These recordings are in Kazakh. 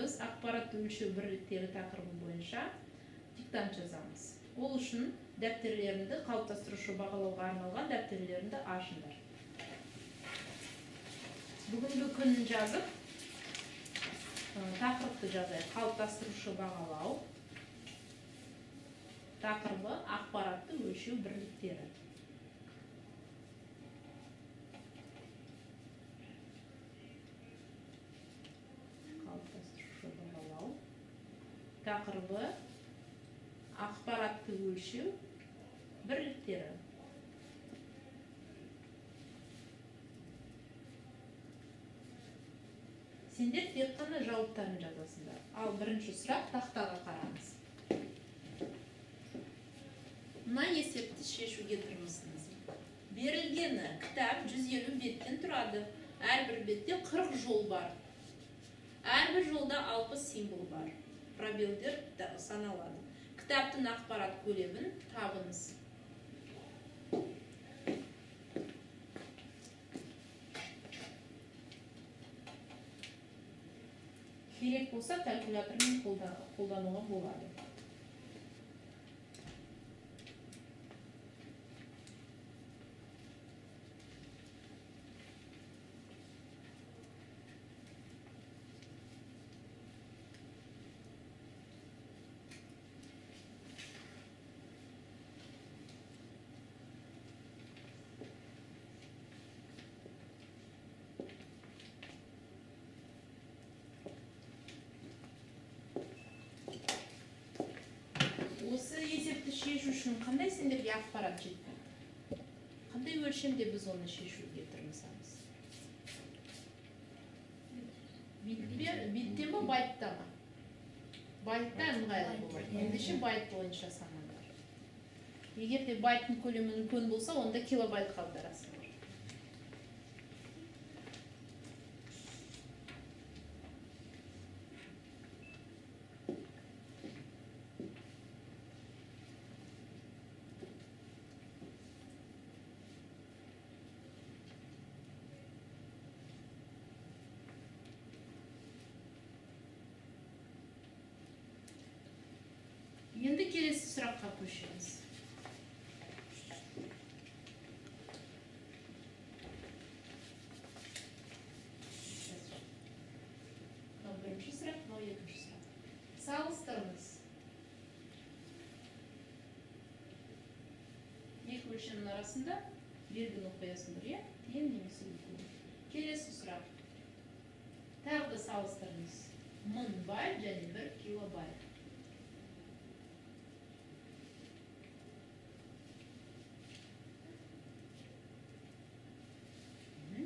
біз ақпаратты өлшеу бірліктері тақырыбы бойынша диктант жазамыз. Ол үшін дәптерлеріңді, қалыптастырушы бағалауға арналған дәптерлеріңді ашыңдар. Бүгінгі күнін жазып, тақырыпты жазайық. Қалыптастырушы бағалау. Тақырыбы ақпаратты өлшеу бірліктері. Қалыптастырушы бағалау. Тақырыбы ақпаратты өлшеу бірліктері. Сендер тек қана жауаптарын жазасыңдар. Ал бірінші сұрақ тақтаға қараңыз. Мына есепті шешуге тырмысыңыз. Берілгені кітап 150 беттен тұрады. Әрбір бетте 40 жол бар. Әрбір жолда 60 символ бар. Пробелдер саналады. Кітаптың ақпарат көлемін табыңыз. Керек болса калькулятормен қолдануға болады. Осы есепті шешу үшін қандай сендерге ақпарат жетті? Қандай өлшемде біз оны шешуге тырмысамыз? Битте ме, байтта ма? Байтта ыңғайлы болады. Ендеше байт бойынша санаңдар. Егер де байттың көлемі үлкен болса, онда килобайт қалдырасыңдар. Енді келесі сұраққа көшеміз. Бірінші сұрақ, екінші сұрақ. Салыстырыңыз. Екі өлшемнің арасында белгіні қоясыңдар, тең немесе үлкен. Келесі сұрақ. Тағы да салыстырыңыз. 1000 байт және 1 килобайт.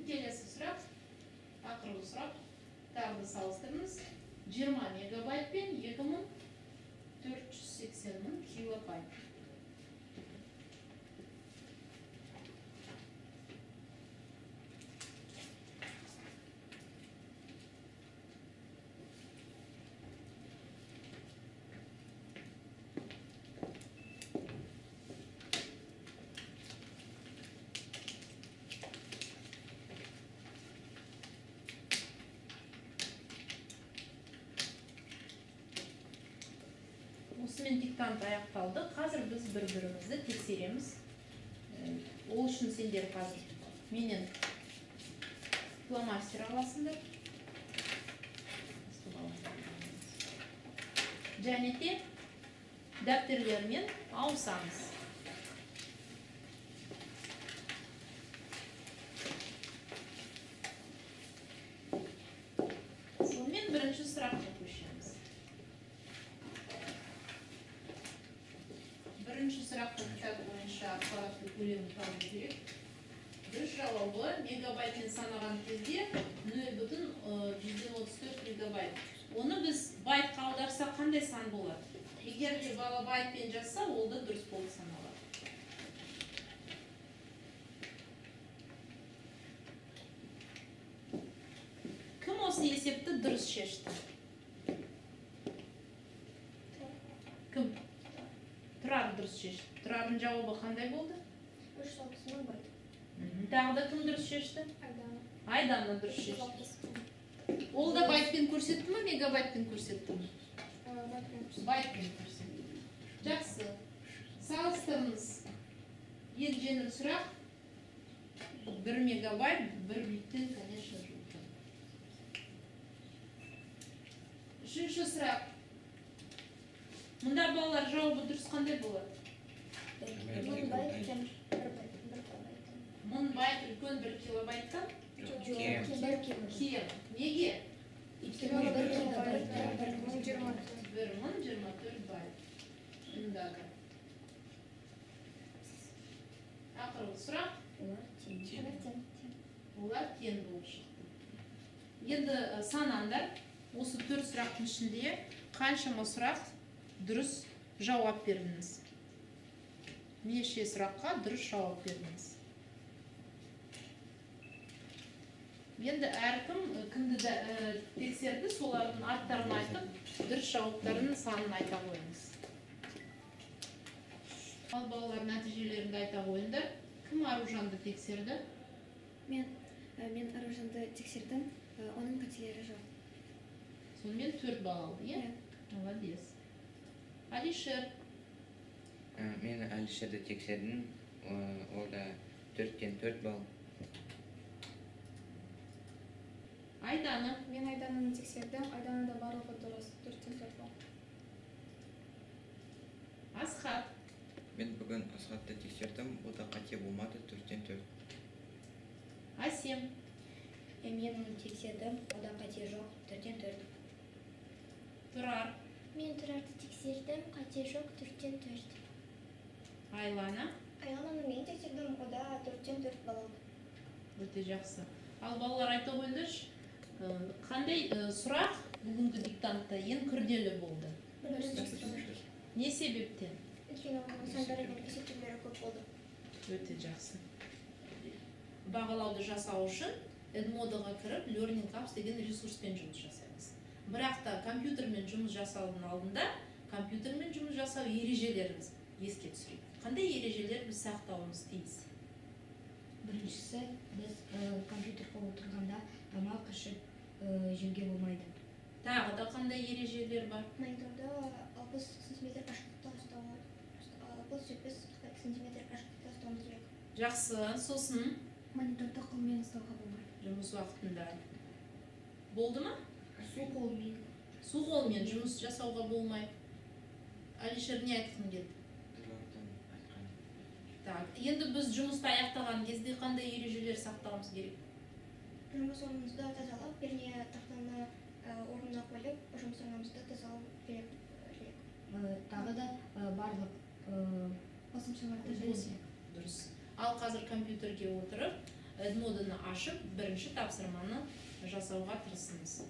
Келесі сұрақ, тақырыбы сұрақ, тағы да салыстырыңыз. 20 мегабайт пен 2480 мың килобайт. Осымен диктант аяқталды. Қазір біз бір-бірімізді тексереміз. Ол үшін сендер қазір менен фломастер аласыңдар. Және де дәптерлермен ауысамыз. Сонымен бірінші сұраққа көшеміз. Бірінші сұрақта кітап бойынша ақпаратты көлемін табу керек. Біз жауабы мегабайтпен санаған кезде 0,134 мегабайт. Оны біз байтқа аударсақ қандай сан болады? Егер де бала байтпен жазса, ол да дұрыс болып саналады. Кім осы есепті дұрыс шешті? Кім? Тұрар дұрыс шешті. Тұрардың жауабы қандай болды? 360 мың байт. Тағы да кім дұрыс шешті? Айдана. Айдана дұрыс шешті. Ол да байтпен көрсетті ме мегабайтпен көрсеттім? Байтпен көрсеттім. Жақсы. Салыстырыңыз. Ең жеңіл сұрақ. 1 мегабайт, 1 биттен, конечно же. Үшінші сұрақ. Мұнда балалар жауабы дұрыс қандай болады? 1000 байт һәм 1 байт. 1000 байт үлкен 1 килобайттан? Кем. Кем. Неге? 1024 байт. Мұндағы. Ақырғы сұрақ. Олар тең болып шықты. Енді санаңдар, осы 4 сұрақтың ішінде қаншама сұрақ дұрыс жауап бердіңіз? Неше сұраққа дұрыс жауап бердіңіз? Енді әркім кімді тексерді, солардың аттарын айтып, дұрыс жауаптарының санын айта қойыңыз. Ал балалар нәтижелерінде айта қойыңдар. Кім Аружанды тексерді? Мен Аружанды тексердім, оның қателері жоқ. Сонымен 4 балл алды, е? Молодец. Алишер. Мен Алишерді тексердім, орда 4-тен 4 балл. Айдана. Мен Айдананы тексердім, Айданада барлығы дұрыс, 4-тен 4 балл. Асхат. Мен бүгін Асхатты тексердім, ода қате болмады, 4-тен 4. Асем. Мен оны тексердім, ода қате жоқ, 4-тен 4. Тұрар. Мен Тұрарды тексердім, қате жоқ, 4-тен 4. Айлана. Айлананы мен тексердім, ода 4-тен 4 балл алды. Өте жақсы. Ал балалар айта қойыңдаршы, қандай сұрақ бүгінгі диктантта ең күрделі болды? Не себептен? Өйткені оның сандары мен есептеулері көп болды. Өте жақсы. Бағалауды жасау үшін Edmodo'ға кіріп, Learning Apps деген ресурспен жұмыс жасаймыз. Бірақ та компьютермен жұмыс жасаудың алдында компьютермен жұмыс жасау ережелеріміз еске түсірейік. Қандай ережелер біз сақтауымыз тиіс? Біріншісі, біз компьютерға отырғанда тамақ ішіп жеуге болмайды. Тағы да қандай ережелер бар? Мониторды 60 см қашықтықта ұстауға, 60-70 см қашықтықта ұстауымыз керек. Жақсы, сосын Мониторды қолмен ұстауға болмайды. жұмыс уақытында. Болды ма? Су қолмен. Су қолмен жұмыс жасауға болмайды. Алишер, не айтқың келді? Так, енді біз жұмысты аяқтаған кезде қандай ережелер сақтауымыз керек? Жұмыс орнымызды тазалап, біріне тақтаны орнына қойып, жұмыс орнымызды тазалау керек. Тағы да барлық Қосымшаларды білсе. Дұрыс. Ал қазір компьютерге отырып, Edmodo'ны ашып, бірінші тапсырманы жасауға тырысыңыз.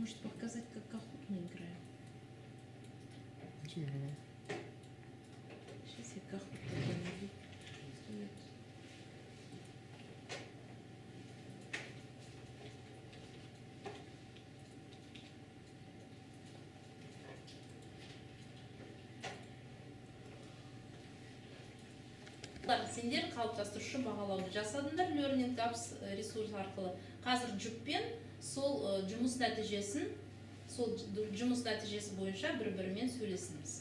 Может показать, как Кахут мы играем. Сейчас я Кахут найду. Сендер қалыптастырушы бағалауды жасадыңдар Learning Apps ресурс арқылы. Қазір жүппен сол жұмыс нәтижесі бойынша бір-бірімен сөйлесіңіз.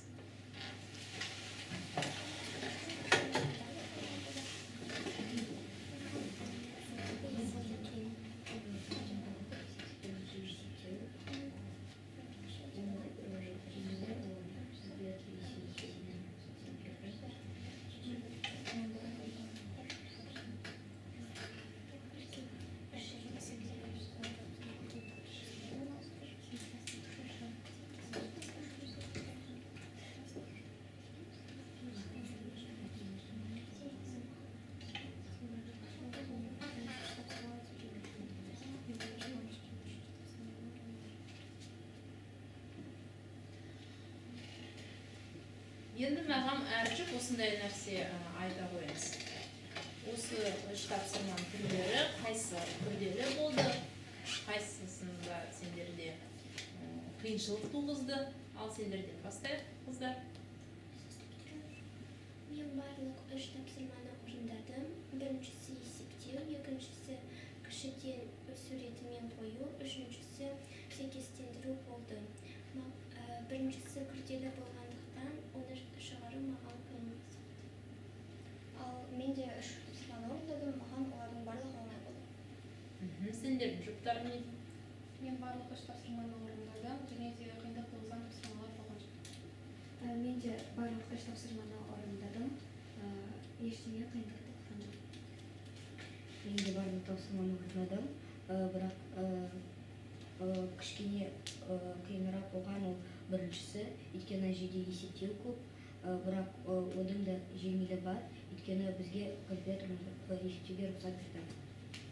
Енді маған әржіп осындай нәрсе айта қойыңыз. Осы үш тапсырманың түрлері қайсы күрделі болды, қайсысында сендерде қиыншылық туғызды, ал сендерден бастайық, қыздар. Мен барлық үш тапсырманы орындадым. Біріншісі есептеу, екіншісі кішіден өсу ретімен қою, үшіншісі сәйкестендіру болды. Біріншісі күрделі болғандықтан оны шығару маған қиын соқты. Ал мен де үш тапсырманы орындадым, маған олардың барлығы оңай болды. Сендердің жұптары не? Мен барлық үш тапсырманы орындадым, және де қиындық туғызған тапсырмалар болған жоқ. Мен де барлық үш тапсырманы орындадым. Ештеңе қиындық туғызған жоқ. Мен де барлық тапсырманы орындадым, бірақ кішкене қиынырақ болған ол біріншісі, өйткені жерде есептеу көп, бірақ одан да жеңілі бар, өйткені бізге компьютерді есептеуге рұқсат берді.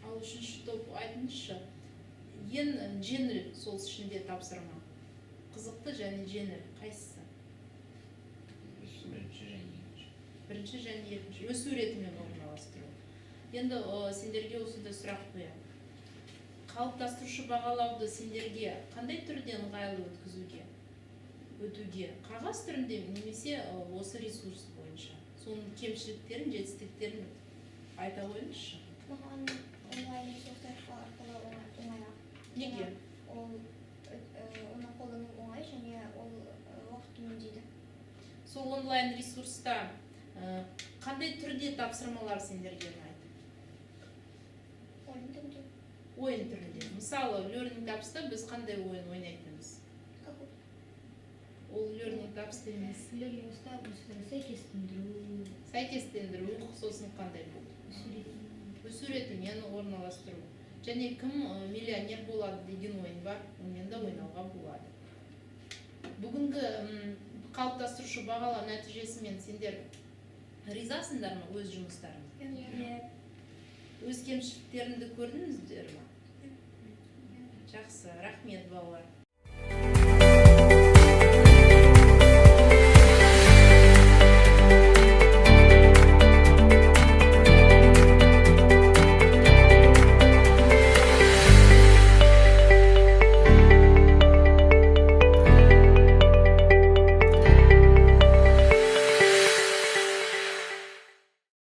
Ал үшінші топ айтыңызшы, ең жеңіл сол ішінде тапсырма. Қызықты және жеңіл қайсысы? Бірінші және екінші. Өсу ретімен орналастыру. Енді сендерге осындай сұрақ қоямын. Қалыптастырушы бағалауды сендерге қандай түрде ыңғайлы өтуге? Қағаз түрінде немесе осы ресурс бойынша? Соның кемшіліктерін, жетістіктерін айта қойыңызшы. Маған онлайн ресурстар арқылы оңайырақ. Неге? Оны қолдану оңай және ол уақыт үнемдейді. Сол онлайн ресурста қандай түрде тапсырмалар сендерге ұнайды? Ойын түрінде. Ойын түрінде. Мысалы, Learning Apps'та біз қандай ойын ойнайтынбыз? Кахут. Ол Learning Apps емес. Learning-ста Сәйкестендіру, сосын қандай болды? Өсу ретімен орналастыру. Және кім миллионер болады деген ойын бар, онымен де ойнауға болады. Бүгінгі қалыптастырушы бағалау нәтижесімен сендер ризасыңдар ма өз жұмыстарыңызға? Өз кемшіліктеріңді көрдіңіздер ме? Жақсы, рахмет балалар.